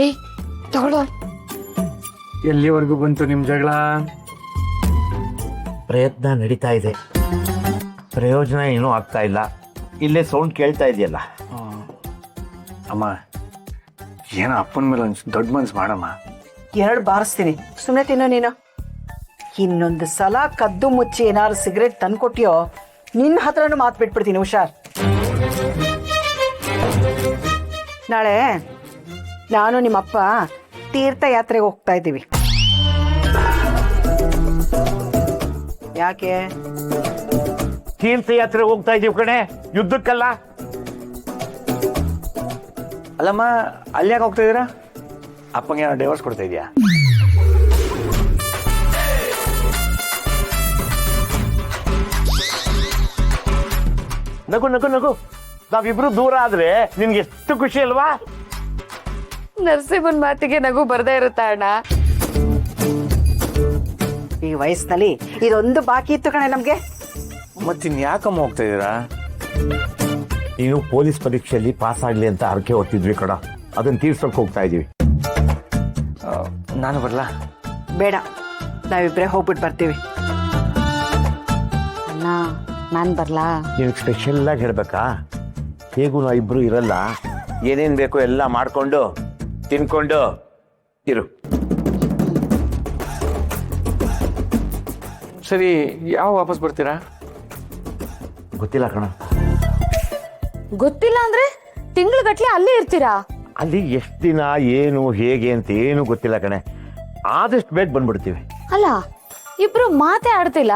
ಏಯ್ ತಗೊಳ್ಳೋ. ಎಲ್ಲಿವರೆಗೂ ಬಂತು ನಿಮ್ ಜಗಳ? ಪ್ರಯತ್ನ ನಡೀತಾ ಇದೆ, ಪ್ರಯೋಜನ ಏನೂ ಆಗ್ತಾ ಇಲ್ಲ. ಇಲ್ಲೇ ಸೌಂಡ್ ಕೇಳ್ತಾ ಇದೆಯಲ್ಲ. ಅಮ್ಮ, ಏನೋ ಅಪ್ಪನ ಮೇಲೆ ಒಂದು ದೊಡ್ಡ ಮನ್ಸು ಮಾಡಮ್ಮ. 2 ಬಾರಿಸ್ತೀನಿ, ಸುಮ್ಮನೆ ತಿನ್ನೋ ನೀನು. ಇನ್ನೊಂದು ಸಲ ಕದ್ದು ಮುಚ್ಚಿ ಏನಾದ್ರು ಸಿಗರೇಟ್ ತಂದ್ಕೊಟ್ಟಿಯೋ ನಿನ್ನ ಹತ್ರನೂ ಮಾತು ಬಿಟ್ಬಿಡ್ತೀನಿ, ಹುಷಾರ್. ನಾಳೆ ನಾನು ನಿಮ್ಮಪ್ಪ ತೀರ್ಥಯಾತ್ರೆಗೆ ಹೋಗ್ತಾ ಇದ್ದೀವಿ. ಯಾಕೆ? ತೀರ್ಥಯಾತ್ರೆ ಹೋಗ್ತಾ ಇದೀವಿ ಕಣೆ, ಯುದ್ಧಕ್ಕಲ್ಲ. ಅಲ್ಲಮ್ಮ, ಅಲ್ಲಿ ಯಾಕೆ ಹೋಗ್ತಾ ಇದೀರಾ? ಅಪ್ಪಂಗೆ ಏನೋ ಡೈವರ್ಸ್ ಕೊಡ್ತಾ ಇದೆಯಾ? ನಗು ನಗು ನಗು. ನಾವಿಬ್ರು ದೂರ ಆದ್ರೆ ನಿನ್ಗೆ ಎಷ್ಟು ಖುಷಿ ಅಲ್ವಾ? ನರಸಿಂಹನ್ ಮಾತಿಗೆ ನಗು ಬರ್ದೇ ಇರುತ್ತಾ ಅಣ್ಣ? ಈ ವಯಸ್ಸಿನಲ್ಲಿ ಇದೊಂದು ಬಾಕಿ ಇತ್ತು ಕಣೆ ನಮ್ಗೆ. ಮತ್ತಿನ್ ಯಾಕಮ್ಮ ಹೋಗ್ತಾ ಇದೀರಾ? ನೀನು ಪೊಲೀಸ್ ಪರೀಕ್ಷೆಯಲ್ಲಿ ಪಾಸ್ ಆಗ್ಲಿ ಅಂತ ಹರಕೆ ಹೊತ್ತಿದ್ವಿ ಕಡ, ಅದನ್ನ ತೀರ್ಸಕ್ ಹೋಗ್ತಾ ಇದೀವಿ. ನಾನು ಬರ್ಲಾ? ಬೇಡ, ನಾವಿಬ್ರೇ ಹೋಗ್ಬಿಟ್ಟು ಬರ್ತೀವಿ. ಅಣ್ಣ ನಾನ್ ಬರ್ಲಾ? ನಿನಗೆ ಸ್ಪೆಷಲ್ ಆಗಿ ಹೇಳ್ಬೇಕಾ? ಹೇಗೂ ನಾವು ಇಬ್ರು ಇರಲ್ಲ, ಏನೇನ್ ಬೇಕೋ ಎಲ್ಲ ಮಾಡ್ಕೊಂಡು ತಿನ್ಕೊಂಡು ಇರು. ಸರಿ, ಯಾವ ವಾಪಸ್ ಬರ್ತೀರಾ? ಗೊತ್ತಿಲ್ಲ ಕಣ. ಗೊತ್ತಿಲ್ಲ ಅಂದ್ರೆ ತಿಂಗ್ಳುಗಟ್ಲೆ ಅಲ್ಲೇ ಇರ್ತೀರಾ? ಅಲ್ಲಿ ಎಷ್ಟು ದಿನ, ಏನು ಹೇಗೆ ಅಂತ ಏನು ಗೊತ್ತಿಲ್ಲ ಕಣೆ. ಆದಷ್ಟು ಬೇಗ ಬಂದ್ಬಿಡ್ತೀವಿ. ಅಲ್ಲ, ಇಬ್ರು ಮಾತೇ ಆಡ್ತಿಲ್ಲ,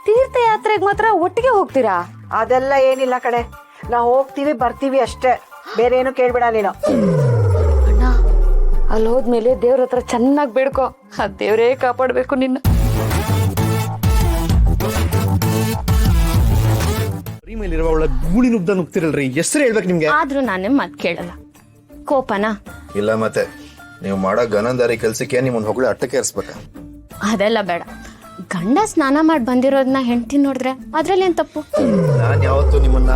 ತೀರ್ಥಯಾತ್ರೆಗೆ ಮಾತ್ರ ಒಟ್ಟಿಗೆ ಹೋಗ್ತೀರಾ? ಅದೆಲ್ಲ ಏನಿಲ್ಲ ಕಣೆ, ನಾವು ಹೋಗ್ತೀವಿ ಬರ್ತೀವಿ ಅಷ್ಟೇ, ಬೇರೆ ಏನು ಕೇಳ್ಬೇಡ ನೀನು. ಅಣ್ಣ, ಅಲ್ಲಿ ಹೋದ್ಮೇಲೆ ದೇವ್ರ ಹತ್ರ ಚೆನ್ನಾಗಿ ಬೇಡ್ಕೊ, ಆ ದೇವ್ರೇ ಕಾಪಾಡ್ಬೇಕು ನಿನ್ನ. ಮೇಲಿರುವ ಅವಳ ಗೂಳಿ ನುಗ್ದ ನುಗ್ತಿರಲ್ರಿ, ಹೆಸರು ಹೇಳ್ಬೇಕು ನಿಮ್ಗೆ. ಆದ್ರೂ ನಾನೇ ಮಾತ್ ಕೇಳಲ್ಲ. ಕೋಪನಾ? ಇಲ್ಲ, ಮತ್ತೆ ನೀವು ಮಾಡೋ ಗನಂದಾರಿ ಕೆಲ್ಸಕ್ಕೆ ನಿಮ್ಮನ್ನ ಹೊಗಳ ಅಟ್ಟಕ್ಕೆ ಏರಿಸ್ಬೇಕ. ಅದೆಲ್ಲ ಬೇಡ. ಗಂಡ ಸ್ನಾನ ಮಾಡಿ ಬಂದಿರೋದನ್ನ ಹೆಂಡತಿ ನೋಡಿದ್ರೆ ಅದ್ರಲ್ಲಿ ಏನ್ ತಪ್ಪು? ನಾನ್ ಯಾವತ್ತು ನಿಮ್ಮನ್ನ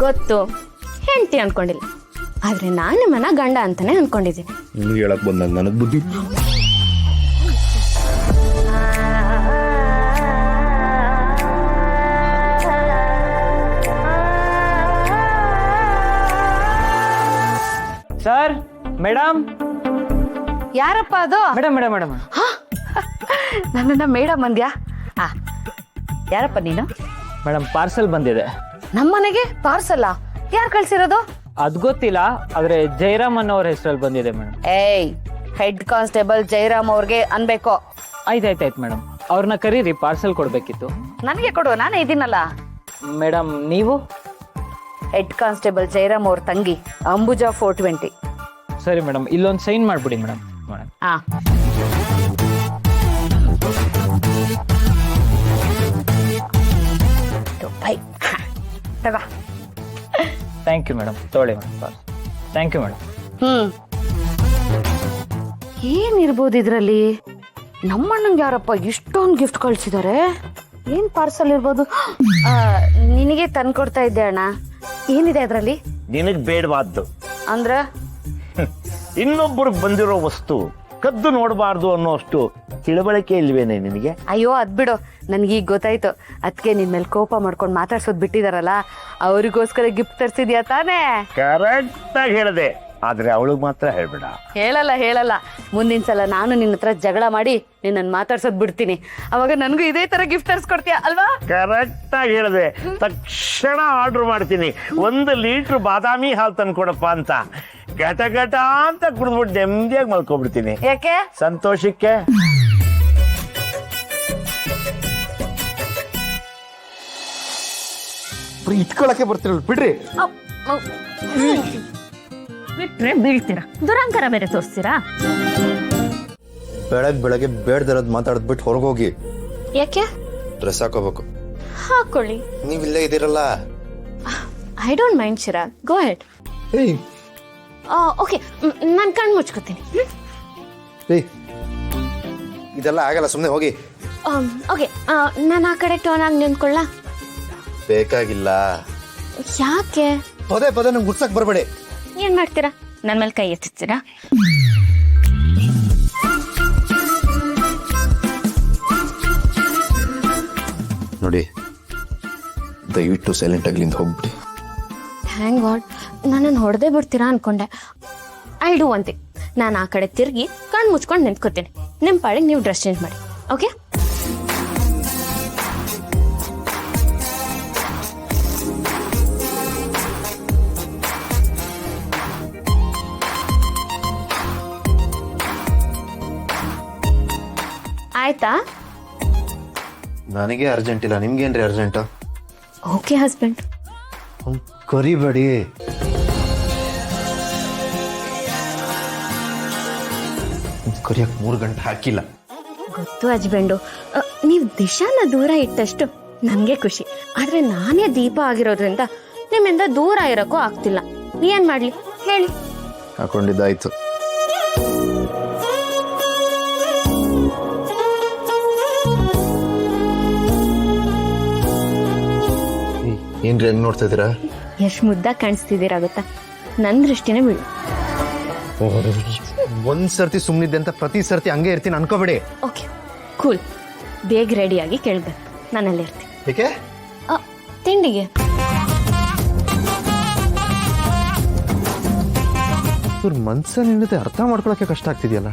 ಗೊತ್ತು, ಹೆಂಡತಿ ಅನ್ಕೊಂಡಿಲ್ಲ, ಆದ್ರೆ ನಾನ್ ನಿಮ್ಮನ್ನ ಗಂಡ ಅಂತಾನೆ ಅನ್ಕೊಂಡಿದ್ದೀನಿ. ನಿಮ್ಗೆ ಹೇಳಕ್ ಬಂದಾಗ ನನಗ್ ಬುದ್ಧಿ. Sir, madam. ಯಾರಪ್ಪ ಅದು? ಮೇಡಮ್ ಮೇಡಮ್ ಮೇಡಮ್ ನನ್ನನ್ನ ಮೇಡಮ್ ಅಂದ್ಯಾ? ಯಾರಪ್ಪ ನೀನು? ಮೇಡಮ್, ಪಾರ್ಸೆಲ್ ಬಂದಿದೆ. ನಮ್ಮನೆಗೆ ಪಾರ್ಸಲ್ಲ? ಯಾರು ಕಳ್ಸಿರೋದು? ಅದ್ ಗೊತ್ತಿಲ್ಲ, ಆದ್ರೆ ಜಯರಾಮ್ ಅನ್ನೋರ ಹೆಸರಲ್ಲಿ ಬಂದಿದೆ ಮೇಡಮ್. ಏಯ್, ಹೆಡ್ ಕಾನ್ಸ್ಟೇಬಲ್ ಜಯರಾಮ್ ಅವ್ರಿಗೆ ಅನ್ಬೇಕು. ಆಯ್ತಾಯ್ತಾಯ್ತು ಮೇಡಮ್, ಅವ್ರನ್ನ ಕರೀರಿ, ಪಾರ್ಸೆಲ್ ಕೊಡ್ಬೇಕಿತ್ತು. ನನಗೆ ಕೊಡು, ನಾನೇ ಇದ್ದೀನಲ್ಲ. ಮೇಡಮ್, ನೀವು? ಹೆಡ್ ಕಾನ್ಸ್ಟೇಬಲ್ ಜಯರಾಮ್ ಅವ್ರ ತಂಗಿ ಅಂಬುಜಾ 420. ಸರಿ ಮೇಡಮ್, ಇಲ್ಲೊಂದು ಸೈನ್ ಮಾಡ್ಬಿಡಿ ಮೇಡಮ್. ಮೇಡಮ್, ಹಾ. ತಗೋ. Thank you madam. ತೊಗೊಳ್ಳಿ ಮೇಡಮ್. Thank you madam. ಏನಿರ್ಬೋದು ಇದ್ರಲ್ಲಿ? ನಮ್ಮಣ್ಣಂಗೆ ಯಾರಪ್ಪ ಇಷ್ಟೊಂದು ಗಿಫ್ಟ್ ಕಳ್ಸಿದ್ದಾರೆ? ಏನ್ ಪಾರ್ಸಲ್ ಇರ್ಬೋದು? ನಿನಗೆ ತಂದ್ಕೊಡ್ತಾ ಇದ್ದೆ ಅಣ್ಣ. ಏನಿದೆ ಅದ್ರಲ್ಲಿ? ನಿನಗ್ ಬೇಡವಾದ್ದು ಅಂದ್ರ ಇನ್ನೊಬ್ಬರಿಗೆ ಬಂದಿರೋ ವಸ್ತು ಕದ್ದು ನೋಡಬಾರ್ದು ಅನ್ನೋಷ್ಟು ತಿಳುವಳಿಕೆ ಇಲ್ವೇನೆ ನಿನಗೆ? ಅಯ್ಯೋ, ಅದ್ ಬಿಡು, ನನ್ಗೀಗ ಗೊತ್ತಾಯ್ತು. ಅದಕ್ಕೆ ನಿನ್ ಮೇಲೆ ಕೋಪ ಮಾಡ್ಕೊಂಡು ಮಾತಾಡ್ಸೋದ್ ಬಿಟ್ಟಿದಾರಲ್ಲ, ಅವ್ರಿಗೋಸ್ಕರ ಗಿಫ್ಟ್ ತರ್ಸಿದ್ಯಾ ತಾನೇ? ಕರೆಕ್ಟ್ ಆಗಿ ಹೇಳಿದೆ, ಆದ್ರೆ ಅವಳಿಗೆ ಮಾತ್ರ ಹೇಳ್ಬೇಡ. ಹೇಳಲ್ಲ. ಮುಂದಿನ ಸಲ ನಾನು ನಿನ್ನ ಹತ್ರ ಜಗಳ ಮಾಡಿ ನಿನ್ನನ್ನು ಮಾತಾಡ್ಸೋದ್ ಬಿಡ್ತೀನಿ. ಅವಾಗ ನನಗೂ ಇದೇ ತರ ಗಿಫ್ಟ್ ತರ್ಸ್ಕೊಡ್ತೀಯ ಅಲ್ವಾ? ಕರೆಕ್ಟ್ ಆಗಿ ಹೇಳಿದೆ. ತಕ್ಷಣ ಆರ್ಡರ್ ಮಾಡ್ತೀನಿ, 1 ಲೀಟರ್ ಬಾದಾಮಿ ಹಾಲು ತಂದ್ಕೊಡಪ್ಪ ಅಂತ. ಘಟ ಘಟ ಅಂತ ಕುಡಿದ್ಬಿಟ್ಟು ನೆಮ್ಮದಿಯಾಗಿ ಮಲ್ಕೊಬಿಡ್ತೀನಿ. ಯಾಕೆ? ಸಂತೋಷಕ್ಕೆ. ಇಟ್ಕೊಳಕ್ಕೆ ಬರ್ತಿರಲ್ಲ, ಬಿಡ್ರಿ. ಬಿಟ್ರೆ ಬೀಳ್ತೀರಾ, ದುರಂಕಾರ ಬೇರೆ ತೋರಿಸ್ತೀರಾ? ಬೆಳಗ್ಗೆ ಬೇಡ್ದಿರೋದು ಮಾತಾಡ್ಬಿಟ್ಟು ಹೊರಗೋಗಿ ಯಾಕೆ? ಡ್ರೆಸ್ ಹಾಕೋಬೇಕು. ಹಾಕೊಳ್ಳಿ. ನೀವಿಲ್ಲೇ ಇದ್ದೀರಲ್ಲ. I don't mind Sira, go head. ಏಯ್, ಓಕೆ, ನಾನು ಕಣ್ಣು ಮುಚ್ಕೋತೀನಿ. ಏಯ್, ಇದೆಲ್ಲ ಆಗಲ್ಲ, ಸುಮ್ಮನೆ ಹೋಗಿ. ಓಕೆ, ನಾನು ಆ ಕಡೆ ಟರ್ನ್ ಆಗಿ ನಿಂತ್ಕೊಳ್ಳ? ಬೇಕಾಗಿಲ್ಲ. ಯಾಕೆ? ಪದೇ ನಂಗೆ ಗುಡ್ಸಕ್ ಬರಬೇಡಿ. ಏನ್ ಮಾಡ್ತೀರಾ? ನನ್ನ ಮೇಲೆ ಕೈ ಎತ್ತಿಸ್ತೀರಾ? ನೋಡಿ, ದಯವಿಟ್ಟು ಸೈಲೆಂಟ್ ಆಗ್ಲಿಂದ ಹೋಗ್ಬಿಡಿ. ಥ್ಯಾಂಕ್ ಗಾಡ್, ನನ್ನನ್ನು ಹೊಡೆದೇ ಬಿಡ್ತೀರಾ ಅನ್ಕೊಂಡೆ. ಐ ಡೂ ಒನ್ ಥಿಂಗ್, ನಾನು ಆ ಕಡೆ ತಿರುಗಿ ಕಣ್ಣು ಮುಚ್ಕೊಂಡು ನಿಂತ್ಕೋತೀನಿ. ನಿಮ್ಮ ಪಾಡಿಗೆ ನೀವು ಡ್ರೆಸ್ ಚೇಂಜ್ ಮಾಡಿ, ಓಕೆ? ಆಯ್ತಾ? ನನಗೆ ಅರ್ಜೆಂಟ್ ಇಲ್ಲ, ನಿಮ್ಗೇನ್ರಿ ಅರ್ಜೆಂಟ್? Okay husband. ಕರಿಬೇಡಿ. ಕರಿಯಕ್ಕೆ 3 ಗಂಟೆ ಹಾಕಿಲ್ಲ. ಗೊತ್ತು ಹಸ್ಬೆಂಡು, ನೀವು ದಿಶಾನ ದೂರ ಇಟ್ಟಷ್ಟು ನನಗೆ ಖುಷಿ. ಆದ್ರೆ ನಾನೇ ದೀಪ ಆಗಿರೋದ್ರಿಂದ ನಿಮ್ಮಿಂದ ದೂರ ಇರೋಕ್ಕೂ ಆಗ್ತಿಲ್ಲ. ಏನ್ ಮಾಡ್ಲಿ ಹೇಳಿ? ಹಾಕೊಂಡಿದ್ದಾಯ್ತು. ಏನ್ರಿ ಹೆಂಗ್ ನೋಡ್ತಾ ಇದೀರಾ? ಎಷ್ಟು ಮುದ್ದ ಕಾಣಿಸ್ತಿದ್ದೀರಾ ಗೊತ್ತಾ? ನನ್ನ ದೃಷ್ಟಿನೇ ಬೀಳು. ಒಂದ್ ಸರ್ತಿ ಸುಮ್ನಿದ್ದೆ ಅಂತ ಪ್ರತಿ ಸರ್ತಿ ಹಂಗೆ ಇರ್ತೀನಿ ಅನ್ಕೋಬೇಡಿ. ಓಕೆ ಕೂಲ್, ಬೇಗ ರೆಡಿಯಾಗಿ ಕೇಳ್ಬೇಕು, ನಾನಲ್ಲಿ ಇರ್ತೀನಿ. ಏಕೆ? ತಿಂಡಿಗೆ. ಇವ್ರ ಮನ್ಸಲ್ಲಿ ಅರ್ಥ ಮಾಡ್ಕೊಳಕ್ಕೆ ಕಷ್ಟ ಆಗ್ತಿದೆಯಲ್ಲ.